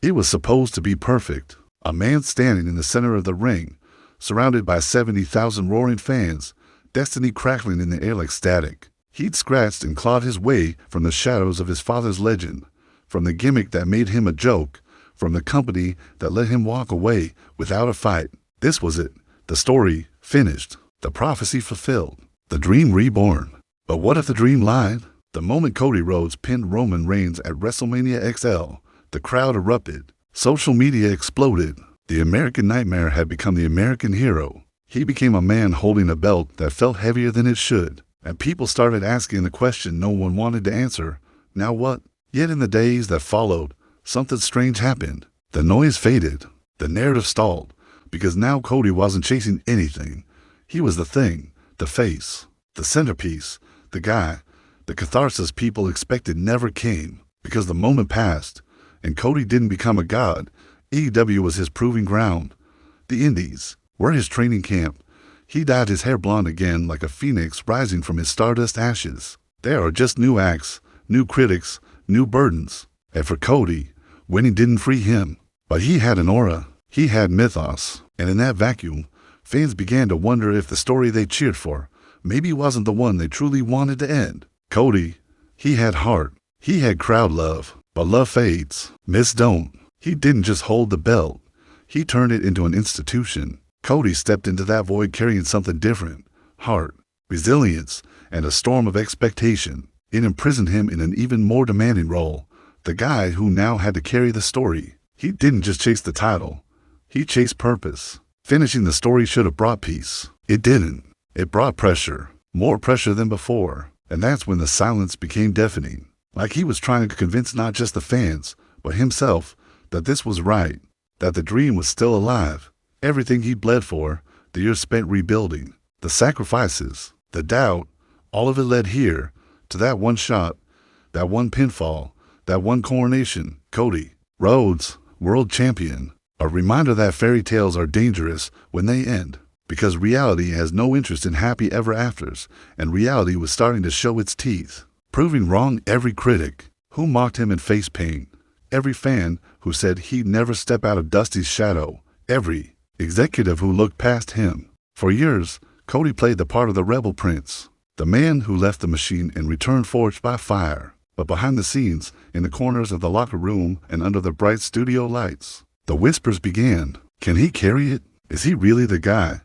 It was supposed to be perfect. A man standing in the center of the ring, surrounded by 70,000 roaring fans, destiny crackling in the air like static. He'd scratched and clawed his way from the shadows of his father's legend, from the gimmick that made him a joke, from the company that let him walk away without a fight. This was it. The story finished. The prophecy fulfilled. The dream reborn. But what if the dream lied? The moment Cody Rhodes pinned Roman Reigns at WrestleMania XL, the crowd erupted. Social media exploded. The American Nightmare had become the American hero. He became a man holding a belt that felt heavier than it should. And people started asking the question no one wanted to answer. Now what? Yet in the days that followed, something strange happened. The noise faded. The narrative stalled. Because now Cody wasn't chasing anything. He was the thing, the face, the centerpiece, the guy. The catharsis people expected never came. Because the moment passed, and Cody didn't become a god. AEW was his proving ground. The Indies were his training camp. He dyed his hair blonde again like a phoenix rising from his stardust ashes. There are just new acts, new critics, new burdens. And for Cody, winning didn't free him. But he had an aura. He had mythos. And in that vacuum, fans began to wonder if the story they cheered for maybe wasn't the one they truly wanted to end. Cody, he had heart. He had crowd love. But love fades. Myths don't. He didn't just hold the belt. He turned it into an institution. Cody stepped into that void carrying something different. Heart, resilience, and a storm of expectation. It imprisoned him in an even more demanding role. The guy who now had to carry the story. He didn't just chase the title. He chased purpose. Finishing the story should have brought peace. It didn't. It brought pressure. More pressure than before. And that's when the silence became deafening. Like he was trying to convince not just the fans, but himself, that this was right, that the dream was still alive. Everything he bled for, the years spent rebuilding, the sacrifices, the doubt, all of it led here, to that one shot, that one pinfall, that one coronation. Cody Rhodes, world champion. A reminder that fairy tales are dangerous when they end, because reality has no interest in happy ever afters, and reality was starting to show its teeth. Proving wrong every critic who mocked him in face paint, every fan who said he'd never step out of Dusty's shadow, every executive who looked past him. For years, Cody played the part of the rebel prince, the man who left the machine and returned forged by fire. But behind the scenes, in the corners of the locker room and under the bright studio lights, the whispers began. Can he carry it? Is he really the guy?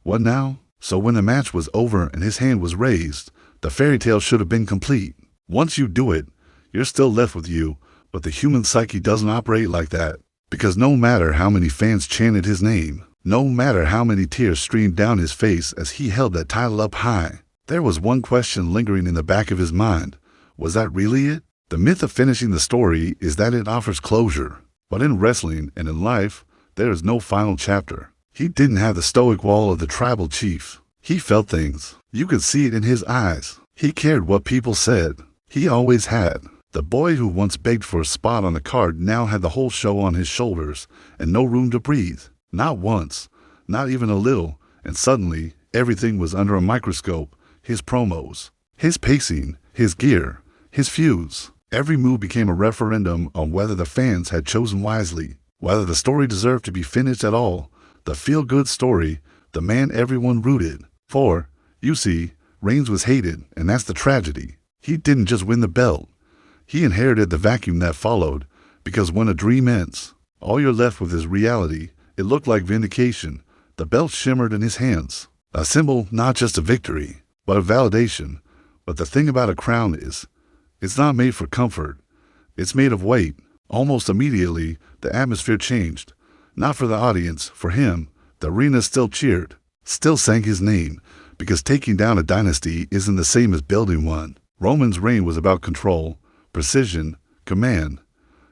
What now? So when the match was over and his hand was raised, the fairy tale should have been complete. Once you do it, you're still left with you, but the human psyche doesn't operate like that. Because no matter how many fans chanted his name, no matter how many tears streamed down his face as he held that title up high, there was one question lingering in the back of his mind. Was that really it? The myth of finishing the story is that it offers closure. But in wrestling and in life, there is no final chapter. He didn't have the stoic wall of the tribal chief. He felt things. You could see it in his eyes. He cared what people said. He always had. The boy who once begged for a spot on the card now had the whole show on his shoulders and no room to breathe. Not once, not even a little, and suddenly everything was under a microscope. His promos, his pacing, his gear, his feuds. Every move became a referendum on whether the fans had chosen wisely, whether the story deserved to be finished at all. The feel-good story, the man everyone rooted for. You see, Reigns was hated, and that's the tragedy. He didn't just win the belt. He inherited the vacuum that followed, because when a dream ends, all you're left with is reality. It looked like vindication. The belt shimmered in his hands, a symbol not just of victory, but of validation. But the thing about a crown is, it's not made for comfort. It's made of weight. Almost immediately, the atmosphere changed. Not for the audience, for him. The arena still cheered, still sang his name, because taking down a dynasty isn't the same as building one. Roman's reign was about control, precision, command.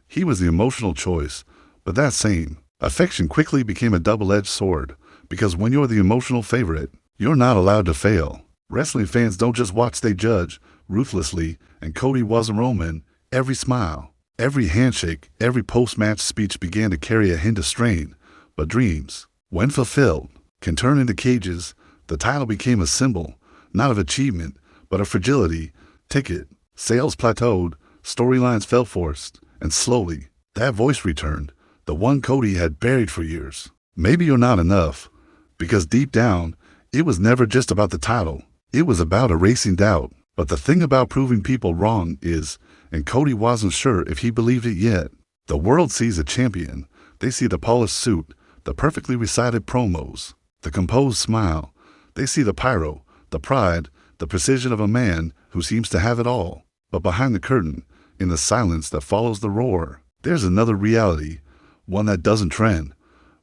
He was the emotional choice, but that same affection quickly became a double-edged sword, because when you're the emotional favorite, you're not allowed to fail. Wrestling fans don't just watch, they judge, ruthlessly, and Cody wasn't Roman. Every smile, every handshake, every post-match speech began to carry a hint of strain. But dreams, when fulfilled, can turn into cages. The title became a symbol, not of achievement, but of fragility. Ticket sales plateaued, storylines fell forced, and slowly, That voice returned, the one Cody had buried for years. Maybe you're not enough, because deep down, it was never just about the title. It was about erasing doubt. But the thing about proving people wrong is, and Cody wasn't sure if he believed it yet, the world sees a champion. They see the polished suit, the perfectly recited promos, the composed smile. They see the pyro, the pride, the precision of a man who seems to have it all. But behind the curtain, in the silence that follows the roar, there's another reality, one that doesn't trend,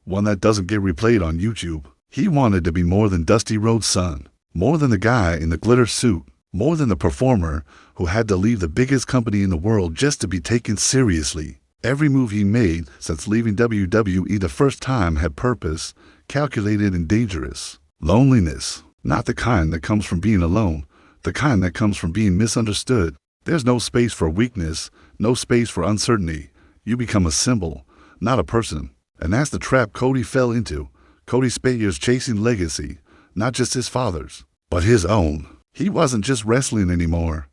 one that doesn't get replayed on YouTube. He wanted to be more than Dusty Rhodes' son, more than the guy in the glitter suit, more than the performer who had to leave the biggest company in the world just to be taken seriously. Every move he made since leaving WWE the first time had purpose, calculated and dangerous. Loneliness, not the kind that comes from being alone, the kind that comes from being misunderstood. There's no space for weakness, no space for uncertainty. You become a symbol, not a person. And that's the trap Cody fell into. Cody spent years chasing legacy, not just his father's, but his own. He wasn't just wrestling anymore.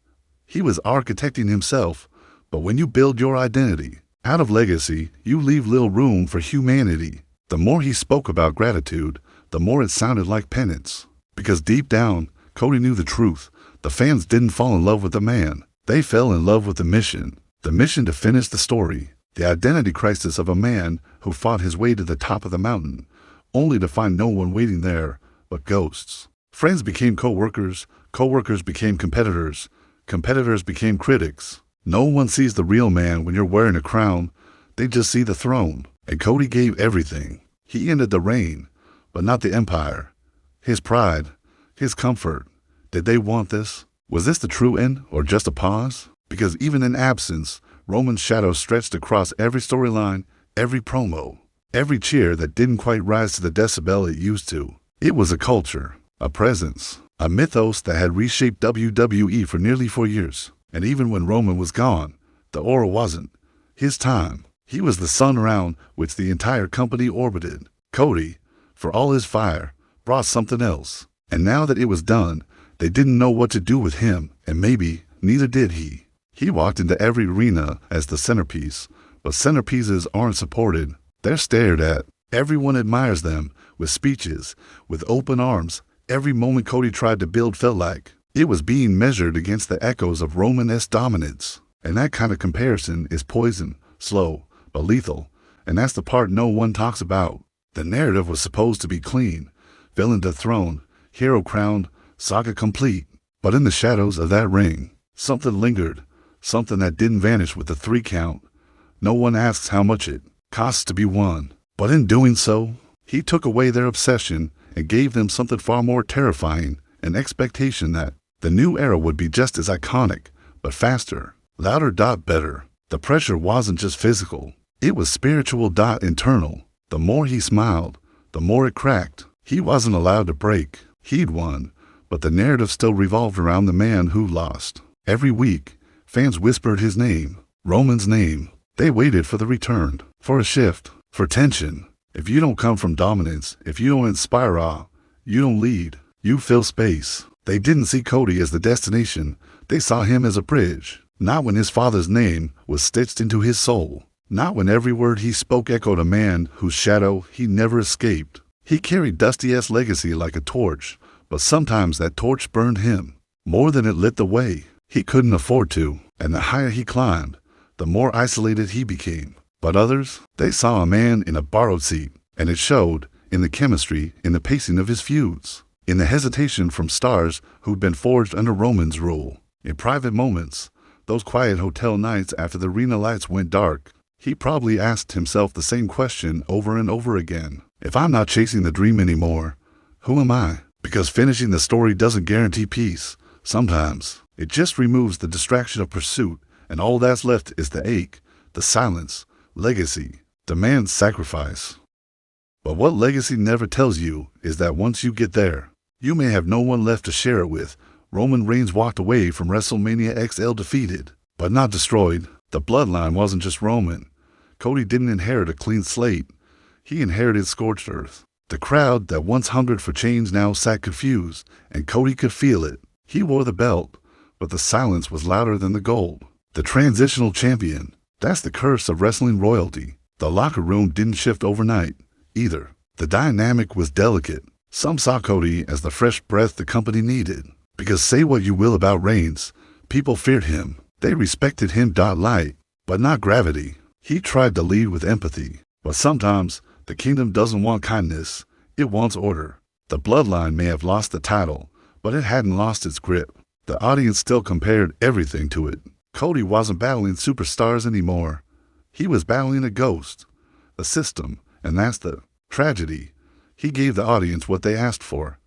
He was architecting himself. But when you build your identity out of legacy, you leave little room for humanity. The more he spoke about gratitude, the more it sounded like penance. Because deep down, Cody knew the truth. The fans didn't fall in love with the man. They fell in love with the mission to finish the story. The identity crisis of a man who fought his way to the top of the mountain, only to find no one waiting there but ghosts. Friends became co-workers, co-workers became competitors, competitors became critics. No one sees the real man when you're wearing a crown, they just see the throne. And Cody gave everything. He ended the reign, but not the empire. His pride, his comfort. Did they want this? Was this the true end or just a pause? Because even in absence, Roman's shadow stretched across every storyline, every promo, every cheer that didn't quite rise to the decibel it used to. It was a culture, a presence, a mythos that had reshaped WWE for nearly 4 years. And even when Roman was gone, the aura wasn't his time. He was the sun around which the entire company orbited. Cody, for all his fire, brought something else. And now that it was done, they didn't know what to do with him, and maybe neither did he. He walked into every arena as the centerpiece, but centerpieces aren't supported. They're stared at. Everyone admires them, with speeches, with open arms. Every moment Cody tried to build felt like it was being measured against the echoes of Roman's dominance. And that kind of comparison is poison, slow, but lethal. And that's the part no one talks about. The narrative was supposed to be clean, villain dethroned, hero crowned, saga complete. But in the shadows of that ring, something lingered, something that didn't vanish with the 3 count. No one asks how much it costs to be won. But in doing so, he took away their obsession and gave them something far more terrifying, an expectation that the new era would be just as iconic, but faster, louder, better. The pressure wasn't just physical. It was spiritual, internal. The more he smiled, the more it cracked. He wasn't allowed to break. He'd won, but the narrative still revolved around the man who lost. Every week, fans whispered his name, Roman's name. They waited for the return, for a shift, for tension. If you don't come from dominance, if you don't inspire awe, you don't lead, you fill space. They didn't see Cody as the destination. They saw him as a bridge. Not when his father's name was stitched into his soul. Not when every word he spoke echoed a man whose shadow he never escaped. He carried Dusty's legacy like a torch, but sometimes that torch burned him more than it lit the way. He couldn't afford to, and the higher he climbed, the more isolated he became. But others, they saw a man in a borrowed seat, and it showed in the chemistry, in the pacing of his feuds, in the hesitation from stars who'd been forged under Roman's rule. In private moments, those quiet hotel nights after the arena lights went dark, he probably asked himself the same question over and over again. If I'm not chasing the dream anymore, who am I? Because finishing the story doesn't guarantee peace. Sometimes it just removes the distraction of pursuit, and all that's left is the ache, the silence. Legacy demands sacrifice. But what legacy never tells you is that once you get there, you may have no one left to share it with. Roman Reigns walked away from WrestleMania XL defeated, but not destroyed. The bloodline wasn't just Roman. Cody didn't inherit a clean slate. He inherited scorched earth. The crowd that once hungered for change now sat confused, and Cody could feel it. He wore the belt, but the silence was louder than the gold. The transitional champion, That's the curse of wrestling royalty. The locker room didn't shift overnight, either. The dynamic was delicate. Some saw Cody as the fresh breath the company needed. Because say what you will about Reigns, people feared him. They respected him. Light, but not gravity. He tried to lead with empathy. But sometimes, the kingdom doesn't want kindness. It wants order. The Bloodline may have lost the title, but it hadn't lost its grip. The audience still compared everything to it. Cody wasn't battling superstars anymore. He was battling a ghost, a system, and that's the tragedy. He gave the audience what they asked for.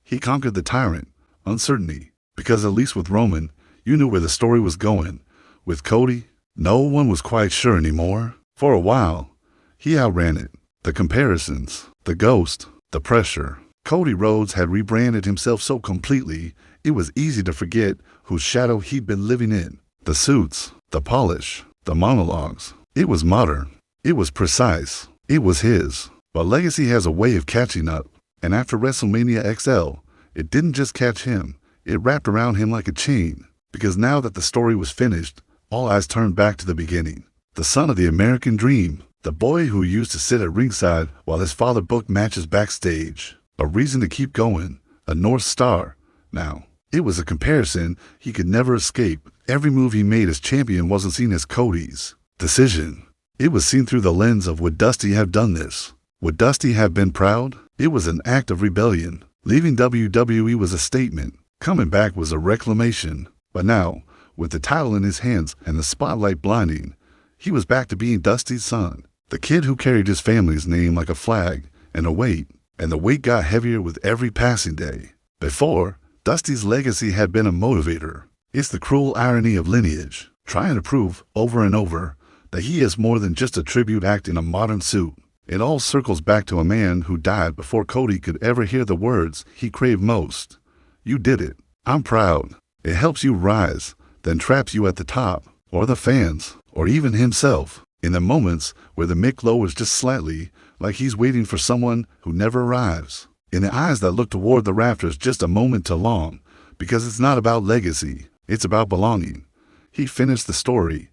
He conquered the tyrant, uncertainty, because at least with Roman, you knew where the story was going. With Cody, no one was quite sure anymore. For a while, he outran it. The comparisons, the ghost, the pressure. Cody Rhodes had rebranded himself so completely, it was easy to forget whose shadow he'd been living in. The suits, the polish, the monologues. It was modern. It was precise. It was his. But legacy has a way of catching up. And after WrestleMania XL, it didn't just catch him. It wrapped around him like a chain. Because now that the story was finished, all eyes turned back to the beginning. The son of the American dream. The boy who used to sit at ringside while his father booked matches backstage. A reason to keep going. A North Star. Now, it was a comparison he could never escape. Every move he made as champion wasn't seen as Cody's decision. It was seen through the lens of, would Dusty have done this? Would Dusty have been proud? It was an act of rebellion. Leaving WWE was a statement. Coming back was a reclamation. But now, with the title in his hands and the spotlight blinding, he was back to being Dusty's son. The kid who carried his family's name like a flag and a weight. And the weight got heavier with every passing day. Before, Dusty's legacy had been a motivator. It's the cruel irony of lineage, trying to prove over and over that he is more than just a tribute act in a modern suit. It all circles back to a man who died before Cody could ever hear the words he craved most. You did it. I'm proud. It helps you rise, then traps you at the top, or the fans, or even himself, in the moments where the mic lowers just slightly, like he's waiting for someone who never arrives. In the eyes that look toward the rafters just a moment too long, because it's not about legacy, it's about belonging. He finished the story.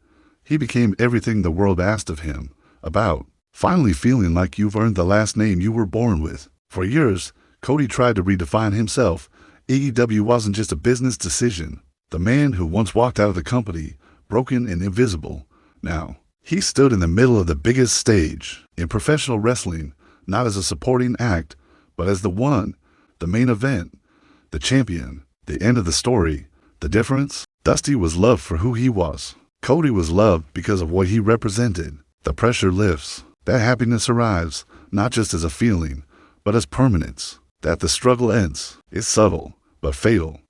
He became everything the world asked of him. About finally feeling like you've earned the last name you were born with. For years, Cody tried to redefine himself. AEW wasn't just a business decision. The man who once walked out of the company, broken and invisible. Now, he stood in the middle of the biggest stage in professional wrestling, not as a supporting act, but as the one, the main event, the champion, the end of the story. The difference? Dusty was loved for who he was. Cody was loved because of what he represented. The pressure lifts. That happiness arrives, not just as a feeling, but as permanence. That the struggle ends. It's subtle, but fatal.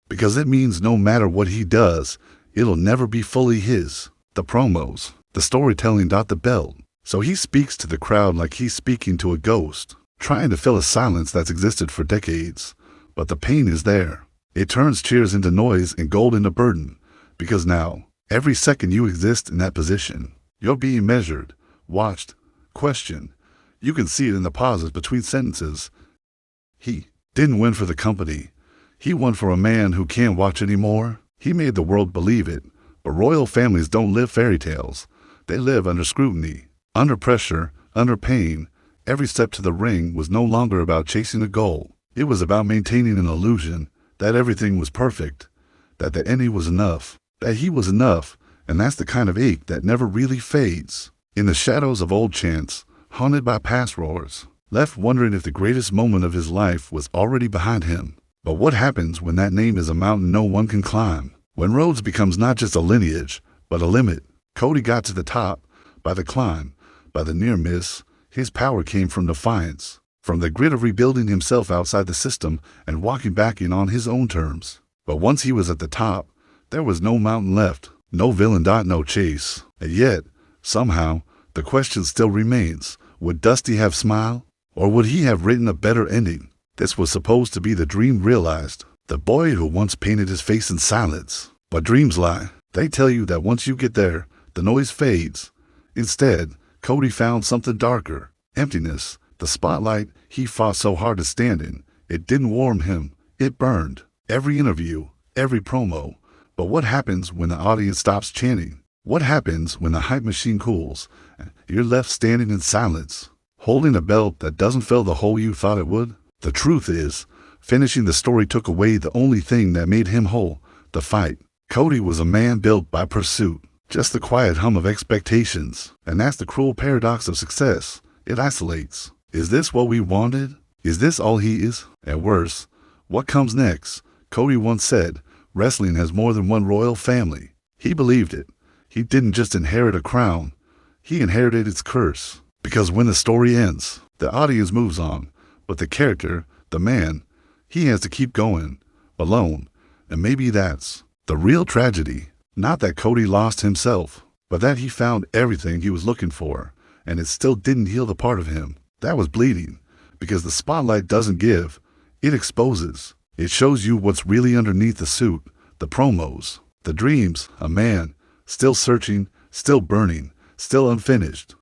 Because it means no matter what he does, it'll never be fully his. The promos, the storytelling. The belt. So he speaks to the crowd like he's speaking to a ghost, trying to fill a silence that's existed for decades. But the pain is there. It turns cheers into noise and gold into burden. Because now, every second you exist in that position, you're being measured, watched, questioned. You can see it in the pauses between sentences. He didn't win for the company. He won for a man who can't watch anymore. He made the world believe it. But royal families don't live fairy tales. They live under scrutiny, under pressure, under pain. Every step to the ring was no longer about chasing a goal. It was about maintaining an illusion that everything was perfect, that the ending was enough, that he was enough, and that's the kind of ache that never really fades. In the shadows of old chants, haunted by past roars, left wondering if the greatest moment of his life was already behind him. But what happens when that name is a mountain no one can climb? When Rhodes becomes not just a lineage, but a limit? Cody got to the top by the climb, by the near miss. His power came from defiance, from the grit of rebuilding himself outside the system and walking back in on his own terms. But once he was at the top, there was no mountain left, no villain. No chase. And yet, somehow, the question still remains, would Dusty have smiled? Or would he have written a better ending? This was supposed to be the dream realized, the boy who once painted his face in silence. But dreams lie. They tell you that once you get there, the noise fades. Instead, Cody found something darker, emptiness. The spotlight he fought so hard to stand in, it didn't warm him, it burned. Every interview, every promo. But what happens when the audience stops chanting? What happens when the hype machine cools and you're left standing in silence, holding a belt that doesn't fill the hole you thought it would? The truth is, finishing the story took away the only thing that made him whole, the fight. Cody was a man built by pursuit, just the quiet hum of expectations. And that's the cruel paradox of success. It isolates. Is this what we wanted? Is this all he is? At worst, what comes next? Cody once said, wrestling has more than one royal family. He believed it. He didn't just inherit a crown, he inherited its curse. Because when the story ends, the audience moves on, but the character, the man, he has to keep going, alone. And maybe that's the real tragedy. Not that Cody lost himself, but that he found everything he was looking for, and it still didn't heal the part of him that was bleeding. Because the spotlight doesn't give, it exposes. It shows you what's really underneath the suit, the promos, the dreams, a man, still searching, still burning, still unfinished.